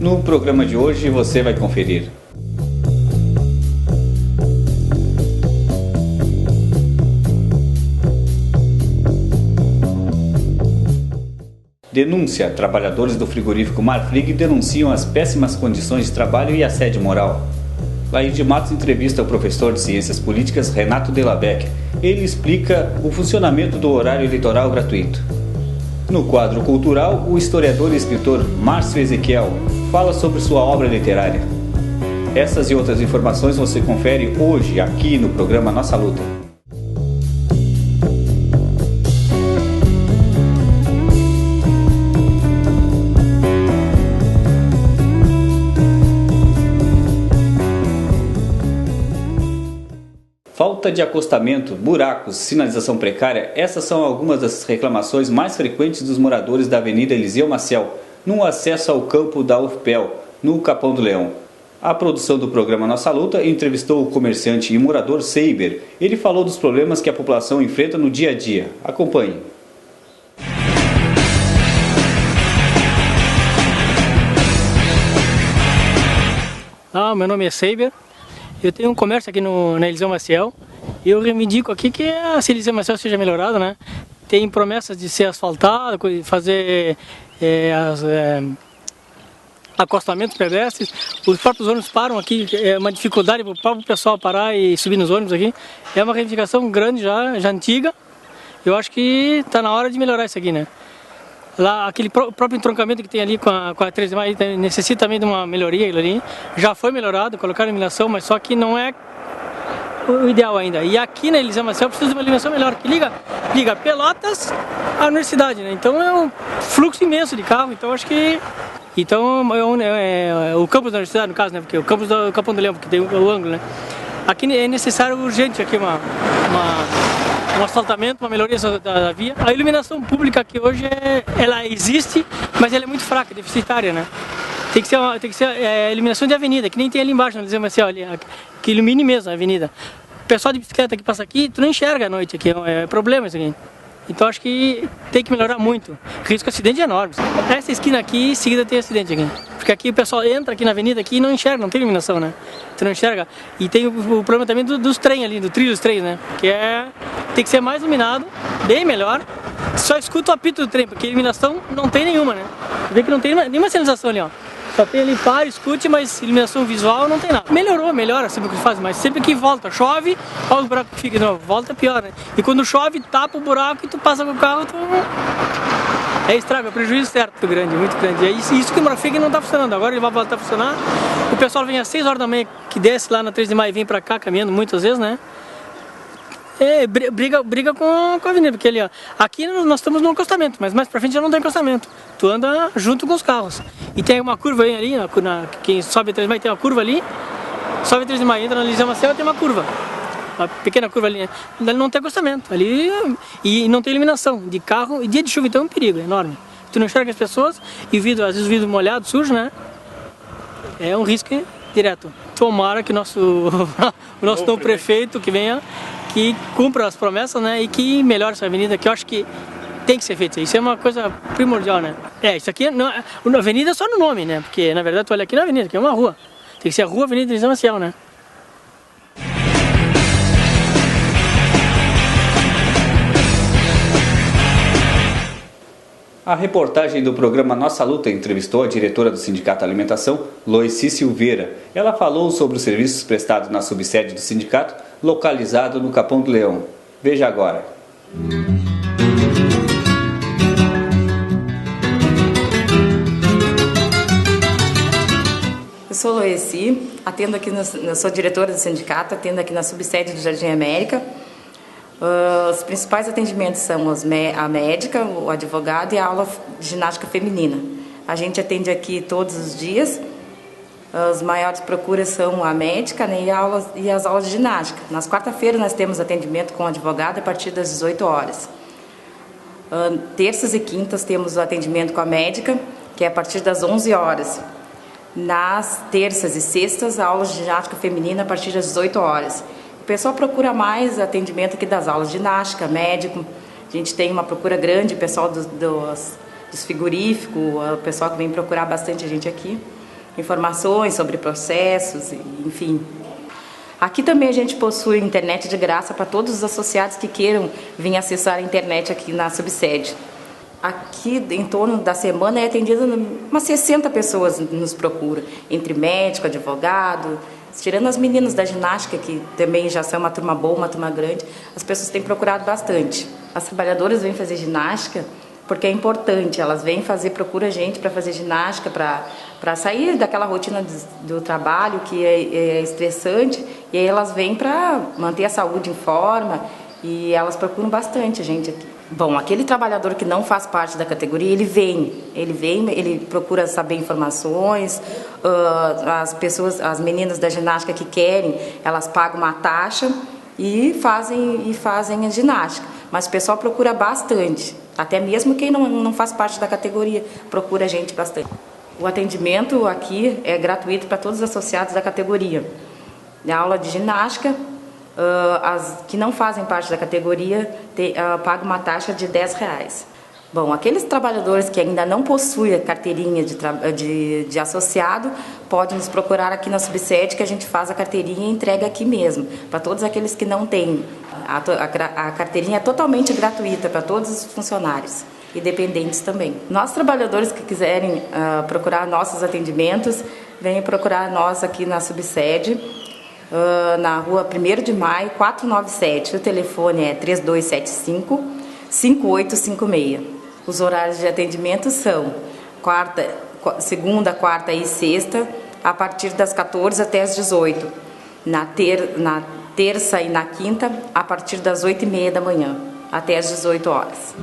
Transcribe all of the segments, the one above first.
No programa de hoje você vai conferir. Denúncia: trabalhadores do frigorífico Marfrig denunciam as péssimas condições de trabalho e assédio moral. Laís de Matos entrevista o professor de Ciências Políticas Renato Delabec. Ele explica o funcionamento do horário eleitoral gratuito. No quadro cultural, o historiador e escritor Márcio Ezequiel fala sobre sua obra literária. Essas e outras informações você confere hoje aqui no programa Nossa Luta. Falta de acostamento, buracos, sinalização precária, essas são algumas das reclamações mais frequentes dos moradores da Avenida Eliseu Maciel, no acesso ao campo da UFPEL, no Capão do Leão. A produção do programa Nossa Luta entrevistou o comerciante e morador Seiber. Ele falou dos problemas que a população enfrenta no dia a dia. Acompanhe. Meu nome é Seiber. Eu tenho um comércio aqui na Eliseu Maciel e eu reivindico aqui que a Eliseu Maciel seja melhorada, né? Tem promessas de ser asfaltada, fazer acostamentos pedestres. Os próprios ônibus param aqui, é uma dificuldade para o próprio pessoal parar e subir nos ônibus aqui. É uma reivindicação grande já antiga. Eu acho que está na hora de melhorar isso aqui, né? Lá, aquele próprio entroncamento que tem ali com a 13 de Maio necessita também de uma melhoria ali. Já foi melhorado, colocaram iluminação, mas só que não é o ideal ainda. E aqui na Eliseu Maciel precisa de uma iluminação melhor, que liga Pelotas à universidade, né? Então é um fluxo imenso de carro, então acho que... Então o campus da universidade, no caso, né? Porque o campus do Capão do Leão, porque tem o ângulo, né? Aqui é necessário urgente aqui um asfaltamento, uma melhoria da via. A iluminação pública aqui hoje ela existe, mas ela é muito fraca, deficitária, né? Tem que ser iluminação de avenida, que nem tem ali embaixo, no Eliseu Maciel, ali, que ilumine mesmo a avenida. O pessoal de bicicleta que passa aqui, tu não enxerga à noite aqui, é problema isso aqui. Então acho que tem que melhorar muito. Risco de acidente é enorme. Essa esquina aqui, em seguida tem acidente aqui. Porque aqui o pessoal entra aqui na avenida aqui e não enxerga, não tem iluminação, né? Tu não enxerga. E tem o problema também dos trens ali, do trilho dos trens, né? Que tem que ser mais iluminado, bem melhor. Só escuta o apito do trem, porque a iluminação não tem nenhuma, né? Tu vê que não tem nenhuma sinalização ali, ó. Só tem ali, para, escute, mas iluminação visual não tem nada. Melhora sempre o que faz, mas sempre que volta, chove, olha os buracos que ficam, não, volta pior, né? E quando chove, tapa o buraco e tu passa com o carro, estraga, é prejuízo certo, muito grande. É isso que o Marfrig não está funcionando, agora ele vai voltar a funcionar. O pessoal vem às 6 horas da manhã, que desce lá na 13 de Maio e vem pra cá caminhando muitas vezes, né? Briga com a avenida, porque ali, ó, aqui nós estamos no acostamento, mas mais pra frente já não tem acostamento. Tu anda junto com os carros. E tem uma curva ali, quem sobe a 13 de Maio tem uma curva ali, sobe a 13 de Maio, entra na Eliseu Maciel, tem uma curva. Uma pequena curva ali, né? Ali não tem acostamento, ali e não tem iluminação de carro, e dia de chuva então é um perigo, é enorme. Tu não enxerga as pessoas e às vezes o vidro molhado, sujo, né? É um risco direto. Tomara que o nosso novo prefeito que venha, que cumpra as promessas, né? E que melhore essa avenida, que eu acho que tem que ser feito. Isso é uma coisa primordial, né? Isso aqui, a avenida é só no nome, né? Porque na verdade tu olha aqui na avenida, que é uma rua. Tem que ser a rua Avenida Eliseu Maciel, né? A reportagem do programa Nossa Luta entrevistou a diretora do Sindicato Alimentação, Loici Silveira. Ela falou sobre os serviços prestados na subsede do sindicato, localizado no Capão do Leão. Veja agora. Eu sou Loici, atendo aqui, sou diretora do sindicato, atendo aqui na subsede do Jardim América. Os principais atendimentos são a médica, o advogado e a aula de ginástica feminina. A gente atende aqui todos os dias. As maiores procuras são a médica, né, e as aulas de ginástica. Nas quarta-feiras nós temos atendimento com o advogado a partir das 18 horas. Terças e quintas temos o atendimento com a médica, que é a partir das 11 horas. Nas terças e sextas, aulas de ginástica feminina a partir das 18 horas. O pessoal procura mais atendimento aqui das aulas de ginástica, médico. A gente tem uma procura grande, o pessoal dos frigoríficos, o pessoal que vem procurar bastante a gente aqui. Informações sobre processos, enfim. Aqui também a gente possui internet de graça para todos os associados que queiram vir acessar a internet aqui na subsede. Aqui, em torno da semana, é atendida umas 60 pessoas nos procuram, entre médico, advogado, tirando as meninas da ginástica, que também já são uma turma boa, uma turma grande, as pessoas têm procurado bastante. As trabalhadoras vêm fazer ginástica porque é importante, elas vêm procura a gente para fazer ginástica, para sair daquela rotina do trabalho que é estressante, e aí elas vêm para manter a saúde em forma, e elas procuram bastante a gente aqui. Bom, aquele trabalhador que não faz parte da categoria, ele procura saber informações, as meninas da ginástica que querem, elas pagam uma taxa e fazem a ginástica, mas o pessoal procura bastante, até mesmo quem não faz parte da categoria, procura a gente bastante. O atendimento aqui é gratuito para todos os associados da categoria. A aula de ginástica, as que não fazem parte da categoria pagam uma taxa de R$10. Bom, aqueles trabalhadores que ainda não possuem a carteirinha de associado, podem nos procurar aqui na subsede, que a gente faz a carteirinha e entrega aqui mesmo. Para todos aqueles que não têm, a carteirinha é totalmente gratuita para todos os funcionários e dependentes também. Nós, trabalhadores que quiserem procurar nossos atendimentos, venham procurar nós aqui na subsede, na rua 1º de Maio, 497. O telefone é 3275-5856. Os horários de atendimento são segunda, quarta e sexta, a partir das 14 até as 18. Na terça e na quinta, a partir das 8h30 da manhã, até as 18 horas.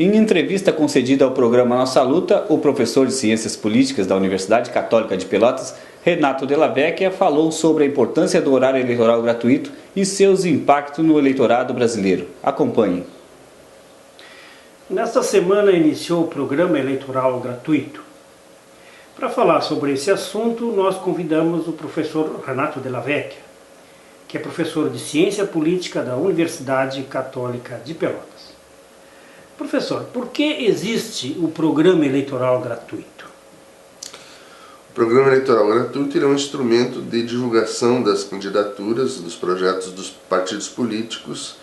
Em entrevista concedida ao programa Nossa Luta, o professor de Ciências Políticas da Universidade Católica de Pelotas, Renato Della Vecchia, falou sobre a importância do horário eleitoral gratuito e seus impactos no eleitorado brasileiro. Acompanhe. Nesta semana iniciou o programa eleitoral gratuito. Para falar sobre esse assunto, nós convidamos o professor Renato Della Vecchia, que é professor de Ciência Política da Universidade Católica de Pelotas. Professor, por que existe o programa eleitoral gratuito? O programa eleitoral gratuito é um instrumento de divulgação das candidaturas, dos projetos dos partidos políticos,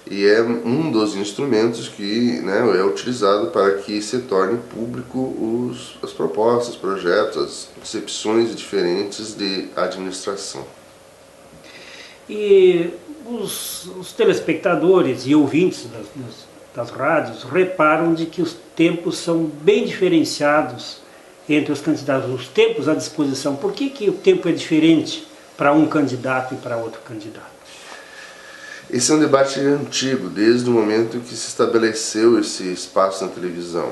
e é um dos instrumentos que é utilizado para que se torne público as propostas, projetos, as concepções diferentes de administração. E os telespectadores e ouvintes das rádios reparam de que os tempos são bem diferenciados entre os candidatos, os tempos à disposição. Por que o tempo é diferente para um candidato e para outro candidato? Esse é um debate antigo, desde o momento que se estabeleceu esse espaço na televisão.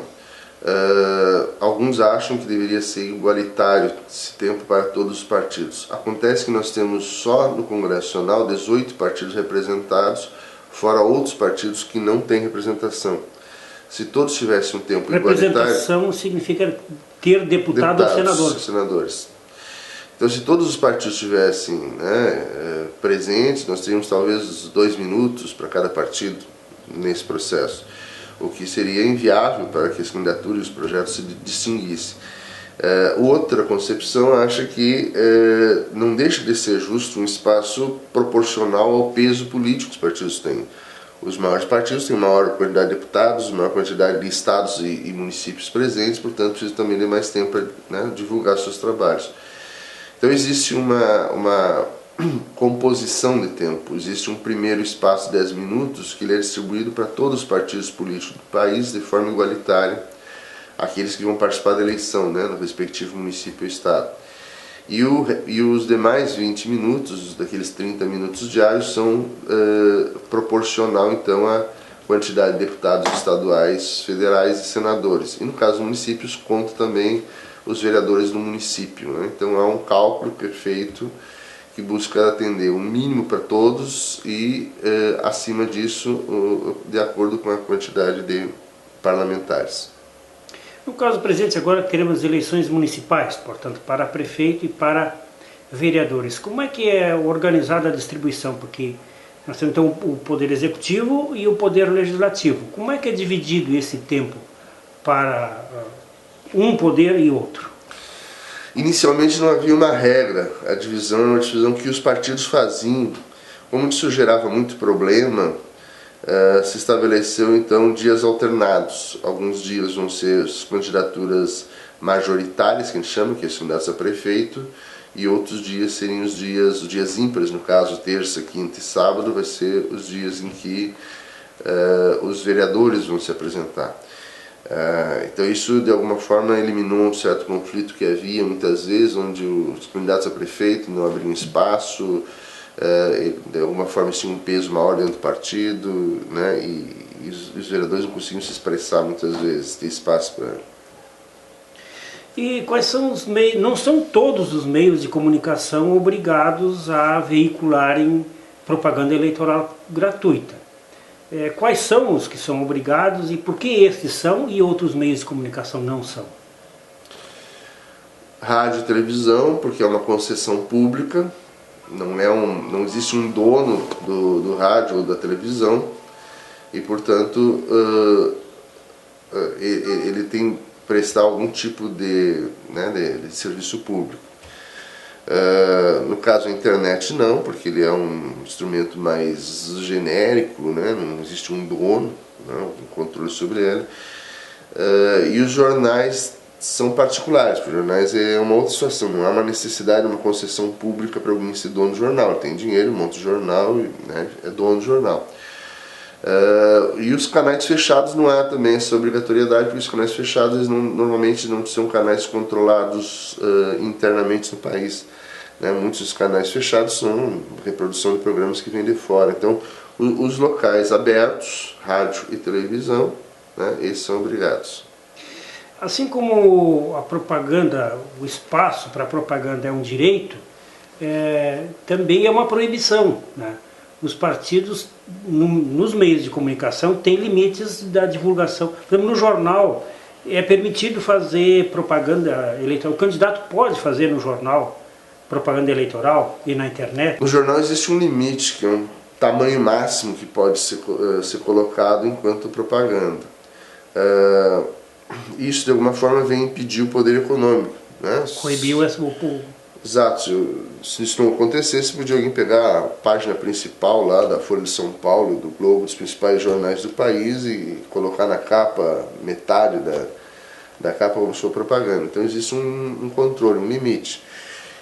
Alguns acham que deveria ser igualitário esse tempo para todos os partidos. Acontece que nós temos só no Congresso Nacional 18 partidos representados, fora outros partidos que não têm representação. Se todos tivessem um tempo igualitário... Representação significa ter deputados ou senadores. Então, se todos os partidos estivessem presentes, nós teríamos talvez 2 minutos para cada partido nesse processo, o que seria inviável para que as candidaturas e os projetos se distinguissem. Outra concepção acha que não deixa de ser justo um espaço proporcional ao peso político que os partidos têm. Os maiores partidos têm maior quantidade de deputados, maior quantidade de estados e municípios presentes, portanto precisam também de mais tempo para divulgar seus trabalhos. Então existe uma composição de tempo, existe um primeiro espaço de 10 minutos que ele é distribuído para todos os partidos políticos do país de forma igualitária, aqueles que vão participar da eleição, no respectivo município ou estado. E os demais 20 minutos, daqueles 30 minutos diários, são proporcional então à quantidade de deputados estaduais, federais e senadores. E no caso dos municípios, conta também os vereadores do município. Então há um cálculo perfeito que busca atender o mínimo para todos e, acima disso, de acordo com a quantidade de parlamentares. No caso presente, agora teremos eleições municipais, portanto, para prefeito e para vereadores. Como é que é organizada a distribuição? Porque nós temos então o poder executivo e o poder legislativo. Como é que é dividido esse tempo para um poder e outro? Inicialmente não havia uma regra, a divisão era uma divisão que os partidos faziam. Como isso gerava muito problema, se estabeleceu então dias alternados. Alguns dias vão ser as candidaturas majoritárias, que a gente chama, que é candidatos a prefeito, e outros dias seriam os dias ímpares, no caso terça, quinta e sábado, vai ser os dias em que os vereadores vão se apresentar. Então isso de alguma forma eliminou um certo conflito que havia muitas vezes, onde os candidatos a prefeito não abriam espaço, de alguma forma tinha um peso maior dentro do partido, né, e os vereadores não conseguiam se expressar muitas vezes, ter espaço para... E quais são os meios? Não são todos os meios de comunicação obrigados a veicularem propaganda eleitoral gratuita. Quais são os que são obrigados e por que estes são e outros meios de comunicação não são? Rádio e televisão, porque é uma concessão pública, não existe um dono do rádio ou da televisão e, portanto, ele tem que prestar algum tipo de serviço público. No caso a internet não, porque ele é um instrumento mais genérico, né? Não existe um dono, um controle sobre ele. E os jornais são particulares, os jornais é uma outra situação, não há uma necessidade, uma concessão pública para alguém ser dono do jornal. Ele tem dinheiro, monta o jornal, né? É dono do jornal. E os canais fechados não há também essa obrigatoriedade, porque os canais fechados normalmente não são canais controlados internamente no país. Né? Muitos dos canais fechados são reprodução de programas que vêm de fora. Então, os locais abertos, rádio e televisão, né, esses são obrigados. Assim como a propaganda, o espaço para a propaganda é um direito, também é uma proibição, né? Os partidos, nos meios de comunicação, têm limites da divulgação. Por exemplo, no jornal, é permitido fazer propaganda eleitoral. O candidato pode fazer no jornal propaganda eleitoral e na internet? No jornal existe um limite, que é um tamanho máximo que pode ser colocado enquanto propaganda. Isso, de alguma forma, vem impedir o poder econômico. Né? Coibiu o... Exato. Se isso não acontecesse, podia alguém pegar a página principal lá da Folha de São Paulo, do Globo, dos principais jornais do país e colocar na capa, metade da capa como sua propaganda. Então existe um controle, um limite.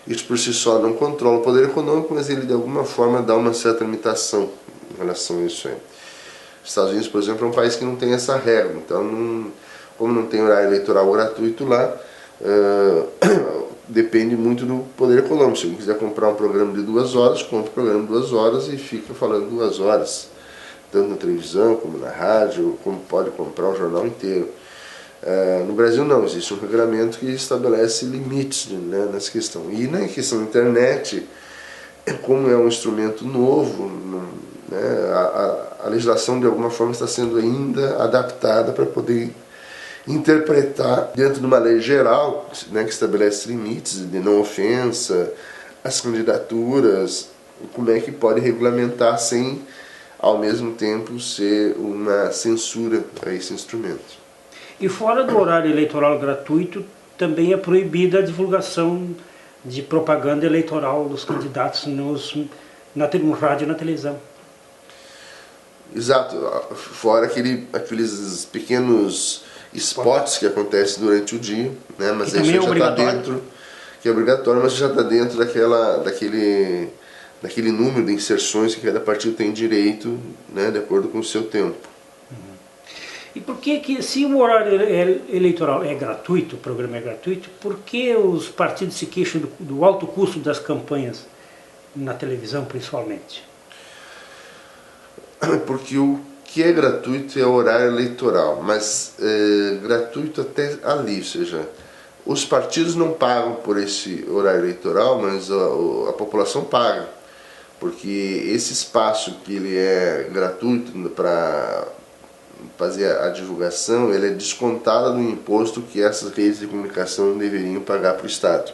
Isso por si só não controla o poder econômico, mas ele de alguma forma dá uma certa limitação em relação a isso aí. Os Estados Unidos, por exemplo, é um país que não tem essa regra. Então, como não tem horário eleitoral gratuito lá, depende muito do poder econômico. Se alguém quiser comprar um programa de 2 horas, compra o programa de 2 horas e fica falando 2 horas, tanto na televisão como na rádio, como pode comprar o jornal inteiro. No Brasil não, existe um regulamento que estabelece limites, né, nessa questão. E na questão da internet, como é um instrumento novo, né, a legislação de alguma forma está sendo ainda adaptada para poder interpretar dentro de uma lei geral, né, que estabelece limites de não ofensa, as candidaturas, como é que pode regulamentar sem, ao mesmo tempo, ser uma censura a esse instrumento. E fora do horário eleitoral gratuito, também é proibida a divulgação de propaganda eleitoral dos candidatos no rádio e na televisão. Exato, fora aqueles pequenos spots que acontecem durante o dia, né? Mas isso já está dentro, que é obrigatório, mas já está dentro daquele número de inserções que cada partido tem direito, né, de acordo com o seu tempo. E por que, se o horário eleitoral é gratuito, o programa é gratuito, por que os partidos se queixam do alto custo das campanhas na televisão, principalmente? Porque o que é gratuito é o horário eleitoral, mas gratuito até ali, ou seja, Os partidos não pagam por esse horário eleitoral, mas a população paga, porque esse espaço que ele é gratuito para fazer a divulgação, ele é descontado do imposto que essas redes de comunicação deveriam pagar para o Estado.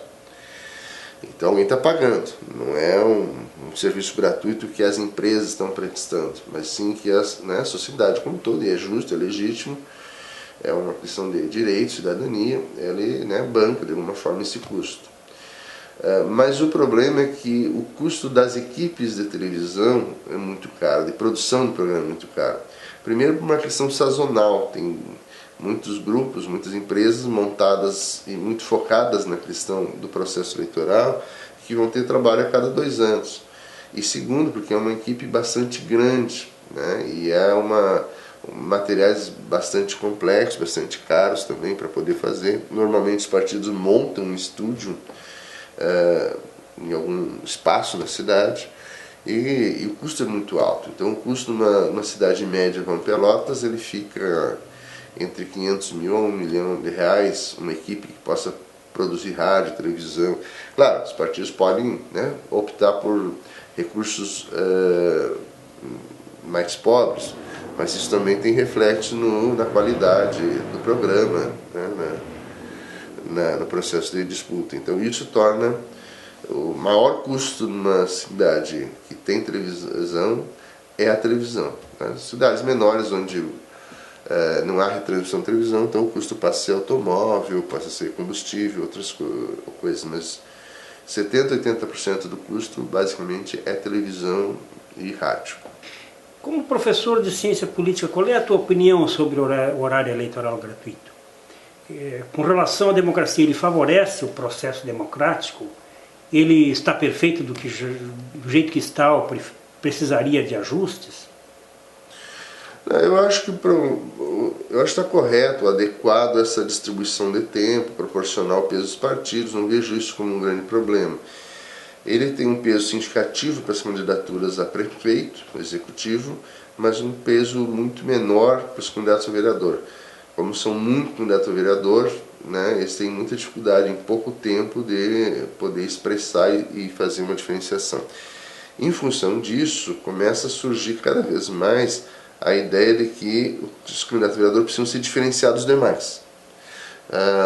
Então alguém está pagando, não é um serviço gratuito que as empresas estão prestando, mas sim que a sociedade como todo, e é justo, é legítimo, é uma questão de direito, cidadania, ele banca de alguma forma esse custo. Mas o problema é que o custo das equipes de televisão é muito caro, de produção do programa é muito caro. Primeiro por uma questão sazonal, tem muitos grupos, muitas empresas montadas e muito focadas na questão do processo eleitoral que vão ter trabalho a cada 2 anos. E segundo, porque é uma equipe bastante grande, né? E é materiais bastante complexos, bastante caros também para poder fazer. Normalmente os partidos montam um estúdio em algum espaço na cidade e o custo é muito alto. Então o custo numa cidade média como Pelotas, ele fica entre 500 mil a R$1 milhão, uma equipe que possa produzir rádio, televisão. Claro, os partidos podem optar por recursos mais pobres, mas isso também tem reflexo na qualidade do programa, no processo de disputa. Então isso torna o maior custo numa cidade que tem televisão é a televisão. Nas cidades menores onde não há retransmissão de televisão, então o custo passa a ser automóvel, passa a ser combustível, outras coisas, mas 70% a 80% do custo basicamente é televisão e rádio. Como professor de ciência política, qual é a tua opinião sobre o horário eleitoral gratuito? Com relação à democracia, ele favorece o processo democrático? Ele está perfeito do jeito que está ou precisaria de ajustes? Eu acho que está correto, adequado essa distribuição de tempo, proporcional ao peso dos partidos, não vejo isso como um grande problema. Ele tem um peso significativo para as candidaturas a prefeito, executivo, mas um peso muito menor para os candidatos a vereador. Como são muitos candidatos a vereador, eles têm muita dificuldade em pouco tempo de poder expressar e fazer uma diferenciação. Em função disso, começa a surgir cada vez mais a ideia de que os candidatos a vereador precisam ser diferenciados dos demais.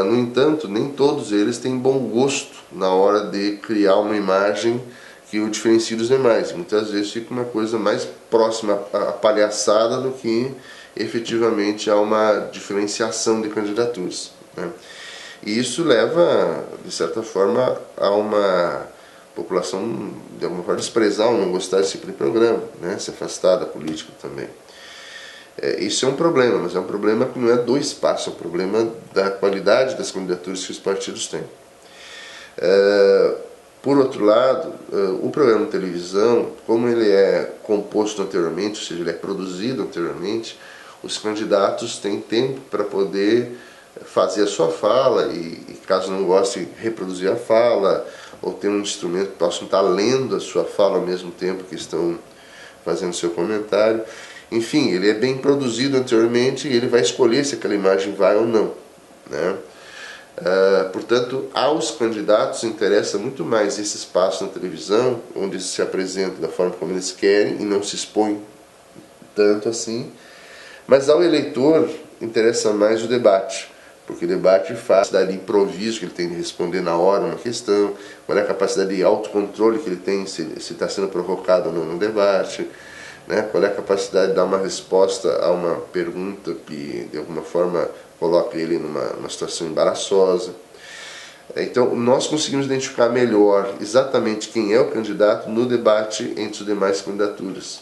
No entanto, nem todos eles têm bom gosto na hora de criar uma imagem que o diferencie dos demais. Muitas vezes fica uma coisa mais próxima à palhaçada do que efetivamente a uma diferenciação de candidaturas. E isso leva, de certa forma, a uma população, de alguma forma, desprezar ou não gostar desse tipo de programa, se afastar da política também. Isso é um problema, mas é um problema que não é do espaço, é um problema da qualidade das candidaturas que os partidos têm. Por outro lado, o programa de televisão, como ele é composto anteriormente, ou seja, ele é produzido anteriormente, os candidatos têm tempo para poder fazer a sua fala e caso não goste, reproduzir a fala, ou ter um instrumento que possam estar lendo a sua fala ao mesmo tempo que estão fazendo seu comentário. Enfim, ele é bem produzido anteriormente e ele vai escolher se aquela imagem vai ou não. Portanto, aos candidatos interessa muito mais esse espaço na televisão, onde se apresenta da forma como eles querem e não se expõe tanto assim, mas ao eleitor interessa mais o debate, porque o debate faz a capacidade de improviso que ele tem de responder na hora uma questão, qual é a capacidade de autocontrole que ele tem, se está sendo provocado ou não no debate, qual é a capacidade de dar uma resposta a uma pergunta que de alguma forma coloca ele numa situação embaraçosa. Então nós conseguimos identificar melhor exatamente quem é o candidato no debate entre as demais candidaturas.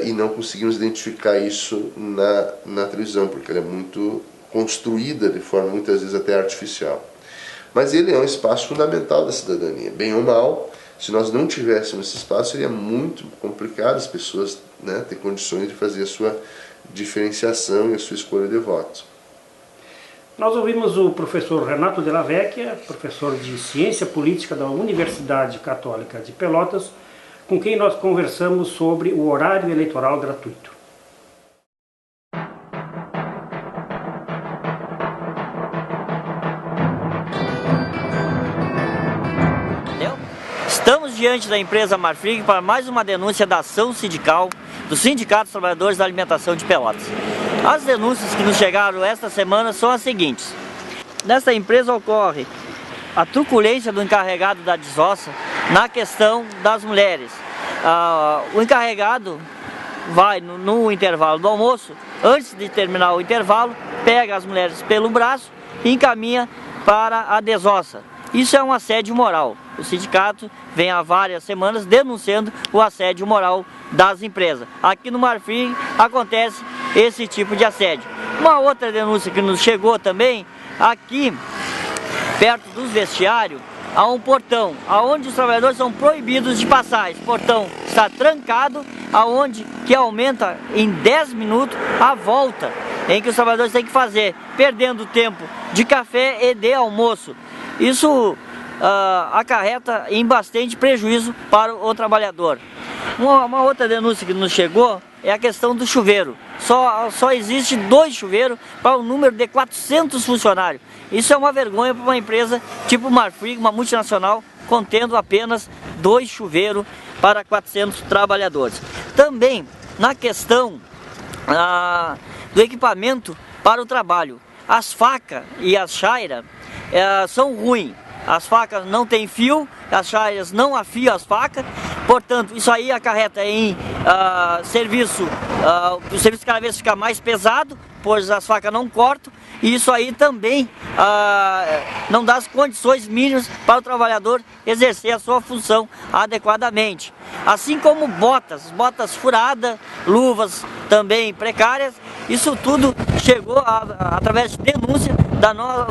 E não conseguimos identificar isso na televisão, porque ela é muito construída de forma muitas vezes até artificial. Mas ele é um espaço fundamental da cidadania, bem ou mal. Se nós não tivéssemos esse espaço, seria muito complicado as pessoas ter condições de fazer a sua diferenciação e a sua escolha de voto. Nós ouvimos o professor Renato Della Vecchia, professor de Ciência Política da Universidade Católica de Pelotas, com quem nós conversamos sobre o horário eleitoral gratuito. diante da empresa Marfrig para mais uma denúncia da ação sindical do Sindicato dos Trabalhadores da Alimentação de Pelotas. As denúncias que nos chegaram esta semana são as seguintes. Nesta empresa ocorre a truculência do encarregado da desossa na questão das mulheres. O encarregado vai no intervalo do almoço, antes de terminar o intervalo, pega as mulheres pelo braço e encaminha para a desossa. Isso é um assédio moral. O sindicato vem há várias semanas denunciando o assédio moral das empresas. Aqui no Marfrig acontece esse tipo de assédio. Uma outra denúncia que nos chegou também, aqui perto dos vestiários, há um portão, onde os trabalhadores são proibidos de passar. Esse portão está trancado, aonde que aumenta em 10 minutos a volta em que os trabalhadores têm que fazer, perdendo tempo de café e de almoço. Isso acarreta em bastante prejuízo para o trabalhador. Uma outra denúncia que nos chegou é a questão do chuveiro. Só existe 2 chuveiros para um número de 400 funcionários. Isso é uma vergonha para uma empresa tipo Marfrig, uma multinacional, contendo apenas 2 chuveiros para 400 trabalhadores. Também na questão do equipamento para o trabalho. As facas e as chairas são ruins. As facas não têm fio, as chairas não afiam as facas, portanto isso aí acarreta em o serviço cada vez fica mais pesado, pois as facas não cortam, e isso aí também não dá as condições mínimas para o trabalhador exercer a sua função adequadamente. Assim como botas furadas, luvas também precárias, isso tudo chegou através de denúncia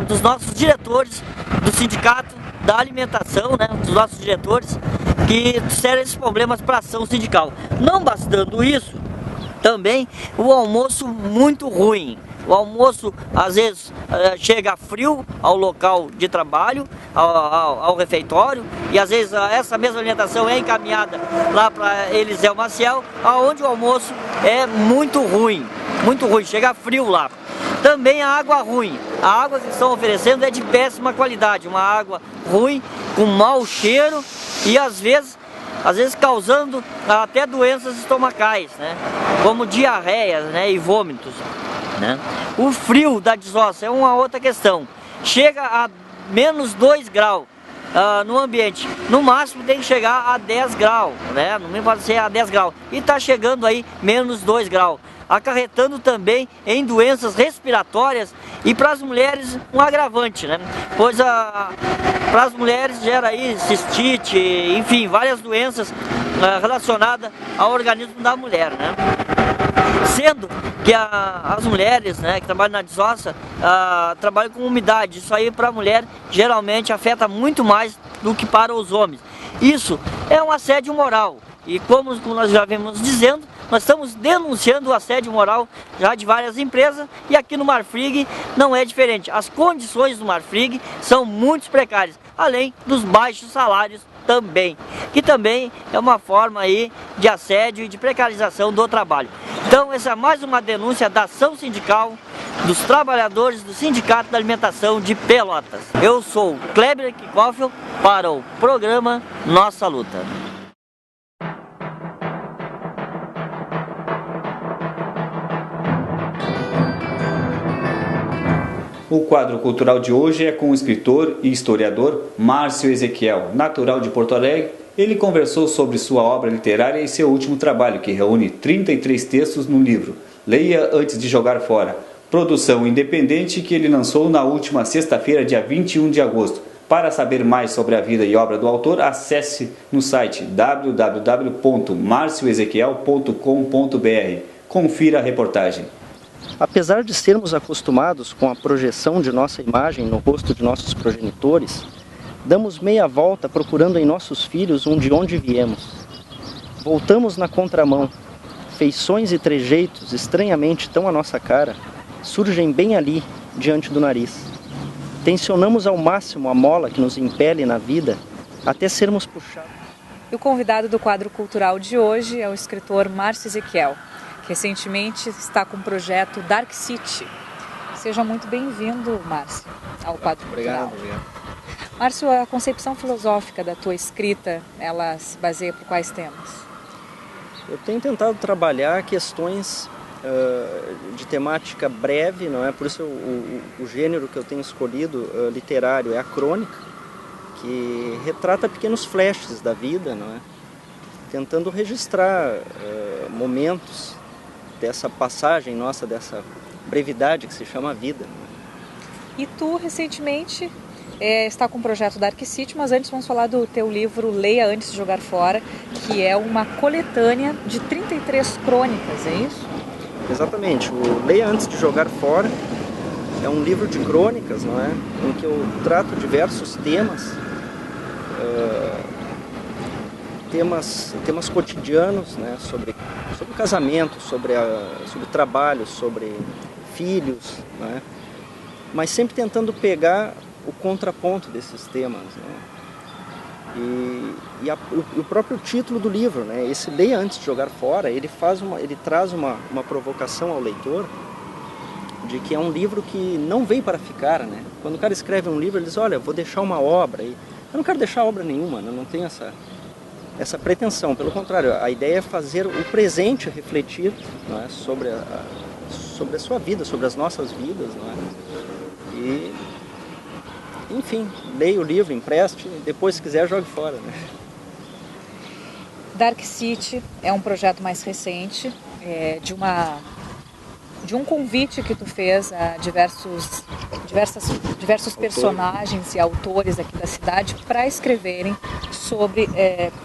dos nossos diretores do Sindicato da Alimentação, né, dos nossos diretores, que trouxeram esses problemas para a ação sindical. Não bastando isso, também o almoço muito ruim. O almoço às vezes chega frio ao local de trabalho, ao refeitório, e às vezes essa mesma alimentação é encaminhada lá para Eliseu Maciel, onde o almoço é muito ruim, chega frio lá. Também a água ruim. A água que estão oferecendo é de péssima qualidade, uma água ruim, com mau cheiro e às vezes causando até doenças estomacais, né? Como diarreias, né? E vômitos, né? O frio da desossa é uma outra questão. Chega a menos 2 graus no ambiente. No máximo tem que chegar a 10 graus, né? No mínimo pode ser a 10 graus. E está chegando aí menos 2 graus. Acarretando também em doenças respiratórias e para as mulheres um agravante, né? Pois para as mulheres gera aí cistite, enfim, várias doenças relacionadas ao organismo da mulher, né? Sendo que as mulheres, né, que trabalham na desossa trabalham com umidade. Isso aí para a mulher geralmente afeta muito mais do que para os homens. Isso é um assédio moral. E como nós já vimos dizendo, nós estamos denunciando o assédio moral já de várias empresas, e aqui no Marfrig não é diferente. As condições do Marfrig são muito precárias, além dos baixos salários também, que também é uma forma aí de assédio e de precarização do trabalho. Então essa é mais uma denúncia da ação sindical dos trabalhadores do Sindicato da Alimentação de Pelotas. Eu sou Kleber Kikoffel para o programa Nossa Luta. O quadro cultural de hoje é com o escritor e historiador Márcio Ezequiel, natural de Porto Alegre. Ele conversou sobre sua obra literária e seu último trabalho, que reúne 33 textos no livro Leia Antes de Jogar Fora, produção independente que ele lançou na última sexta-feira, dia 21 de agosto. Para saber mais sobre a vida e obra do autor, acesse no site www.marcioezequiel.com.br. Confira a reportagem. Apesar de sermos acostumados com a projeção de nossa imagem no rosto de nossos progenitores, damos meia volta procurando em nossos filhos de onde viemos. Voltamos na contramão. Feições e trejeitos estranhamente tão à nossa cara surgem bem ali, diante do nariz. Tensionamos ao máximo a mola que nos impele na vida até sermos puxados. E o convidado do quadro cultural de hoje é o escritor Márcio Ezequiel. Recentemente está com o projeto Dark City. Seja muito bem-vindo, Márcio, ao quadro cultural. Obrigado. Márcio, a concepção filosófica da tua escrita, ela se baseia por quais temas? Eu tenho tentado trabalhar questões de temática breve, não é? Por isso o gênero que eu tenho escolhido literário é a crônica, que retrata pequenos flashes da vida, não é? Tentando registrar momentos dessa passagem nossa, dessa brevidade que se chama vida. Não é? E tu, recentemente, está com o projeto Dark City, mas antes vamos falar do teu livro Leia Antes de Jogar Fora, que é uma coletânea de 33 crônicas, é isso? Exatamente. O Leia Antes de Jogar Fora é um livro de crônicas, não é? Em que eu trato diversos temas, temas cotidianos, né? Sobre casamento, sobre trabalho, sobre filhos, né? Mas sempre tentando pegar o contraponto desses temas, né? E o próprio título do livro, né? Esse Leia Antes de Jogar Fora, ele traz uma provocação ao leitor de que é um livro que não veio para ficar, né? Quando o cara escreve um livro, ele diz, olha, vou deixar uma obra. E eu não quero deixar obra nenhuma, né? Não tenho essa pretensão. Pelo contrário, a ideia é fazer o presente refletir, não é? sobre a sua vida, sobre as nossas vidas, não é? E, enfim, leia o livro, empreste, depois se quiser jogue fora, né? Dark City é um projeto mais recente, de um convite que tu fez a diversos personagens e autores aqui da cidade para escreverem sobre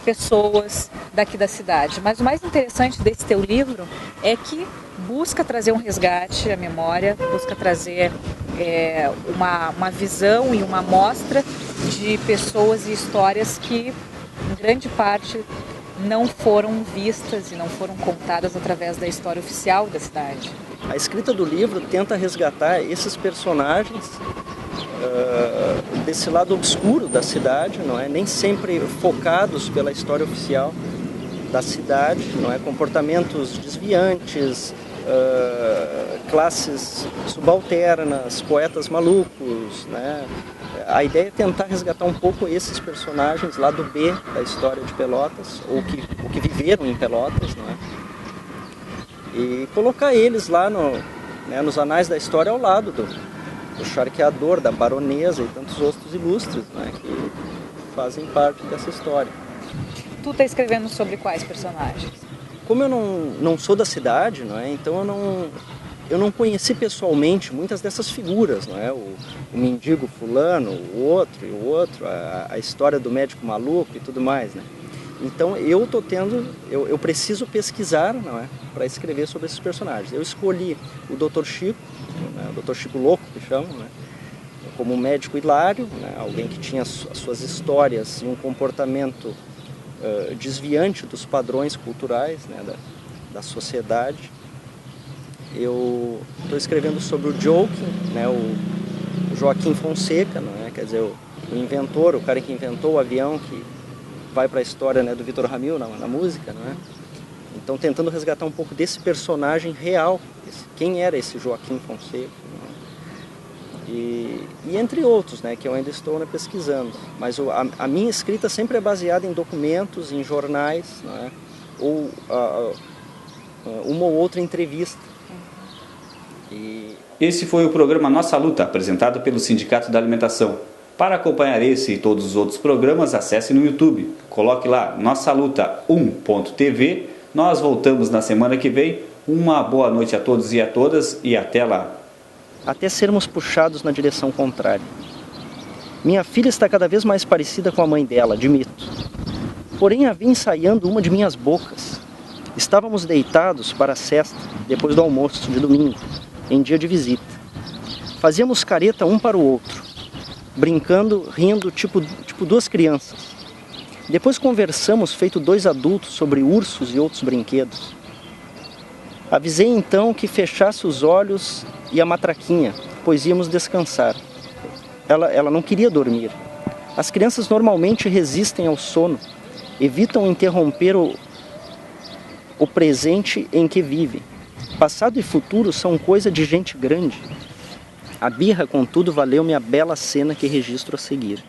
pessoas daqui da cidade. Mas o mais interessante desse teu livro é que busca trazer um resgate à memória, busca trazer uma visão e uma amostra de pessoas e histórias que, em grande parte, não foram vistas e não foram contadas através da história oficial da cidade. A escrita do livro tenta resgatar esses personagens desse lado obscuro da cidade, não é? Nem sempre focados pela história oficial da cidade, não é? Comportamentos desviantes, classes subalternas, poetas malucos, né? A ideia é tentar resgatar um pouco esses personagens lá do B da história de Pelotas, ou que viveram em Pelotas, não é? E colocar eles lá nos anais da história ao lado do charqueador, da baronesa e tantos outros ilustres, né, que fazem parte dessa história. Tu está escrevendo sobre quais personagens? Como eu não sou da cidade, não é? Então eu não conheci pessoalmente muitas dessas figuras, não é? O mendigo fulano, o outro, a história do médico maluco e tudo mais, né? Então eu preciso pesquisar, não é? Para escrever sobre esses personagens. Eu escolhi o Dr. Chico, né? O Dr. Chico Louco, que chamam, né? Como um médico hilário, né? Alguém que tinha as suas histórias e um comportamento desviante dos padrões culturais, né? da sociedade. Eu estou escrevendo sobre o Joking, né? O Joaquim Fonseca, não é? Quer dizer, o inventor, o cara que inventou o avião que vai para a história, né, do Vitor Ramil na música, não é? Então tentando resgatar um pouco desse personagem real, quem era esse Joaquim Fonseca, não é? E entre outros, né, que eu ainda estou pesquisando. Mas a minha escrita sempre é baseada em documentos, em jornais, não é? Ou uma ou outra entrevista. Esse foi o programa Nossa Luta, apresentado pelo Sindicato da Alimentação. Para acompanhar esse e todos os outros programas, acesse no YouTube. Coloque lá Nossa Luta 1.tv. Nós voltamos na semana que vem. Uma boa noite a todos e a todas e até lá. Até sermos puxados na direção contrária. Minha filha está cada vez mais parecida com a mãe dela, admito. Porém, havia ensaiando uma de minhas bocas. Estávamos deitados para a sesta, depois do almoço de domingo, em dia de visita. Fazíamos careta um para o outro, brincando, rindo, tipo duas crianças. Depois conversamos feito dois adultos sobre ursos e outros brinquedos. Avisei então que fechasse os olhos e a matraquinha, pois íamos descansar. Ela não queria dormir. As crianças normalmente resistem ao sono, evitam interromper o presente em que vivem. Passado e futuro são coisa de gente grande. A birra, contudo, valeu-me a bela cena que registro a seguir.